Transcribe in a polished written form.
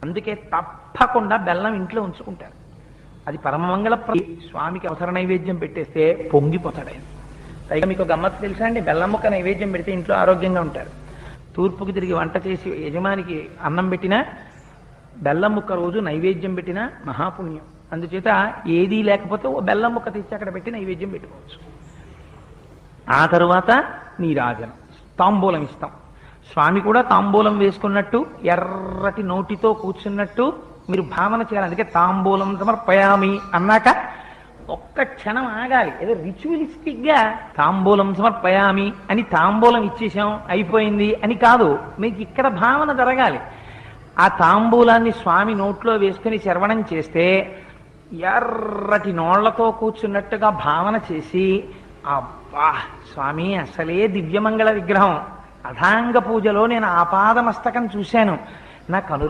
అందుకే తప్పకుండా బెల్లం ఇంట్లో ఉంచుకుంటారు. అది పరమమంగళ స్వామికి అవసర నైవేద్యం పెట్టేస్తే పొంగిపోతాడు ఆయన. పైగా మీకు గమ్మత్తు తెలుసా అండి, బెల్లం ముక్క నైవేద్యం పెడితే ఇంట్లో ఆరోగ్యంగా ఉంటారు. తూర్పుకి తిరిగి వంట చేసి యజమానికి అన్నం పెట్టినా బెల్లం ముక్క రోజు నైవేద్యం పెట్టినా మహాపుణ్యం. అందుచేత ఏదీ లేకపోతే ఓ బెల్లం ముక్క తెచ్చి అక్కడ పెట్టి నైవేద్యం పెట్టుకోవచ్చు. ఆ తరువాత నీరాజనం, తాంబూలం ఇస్తాం. స్వామి కూడా తాంబూలం వేసుకున్నట్టు ఎర్రటి నోటితో కూర్చున్నట్టు మీరు భావన చేయాలి. అందుకే తాంబూలం సమర్పయామి అన్నాక ఒక్క క్షణం ఆగాలి. ఏదో రిచువలిస్టిక్ గా తాంబూలం సమర్పయామి అని తాంబూలం ఇచ్చేసాం అయిపోయింది అని కాదు, మీకు ఇక్కడ భావన జరగాలి. ఆ తాంబూలాన్ని స్వామి నోట్లో వేసుకుని శ్రవణం చేస్తే ఎర్రటి నోళ్లతో కూర్చున్నట్టుగా భావన చేసి, అబ్బా స్వామి అసలే దివ్యమంగళ విగ్రహం, అధాంగ పూజలో నేను ఆపాదమస్తకం చూశాను, నాకు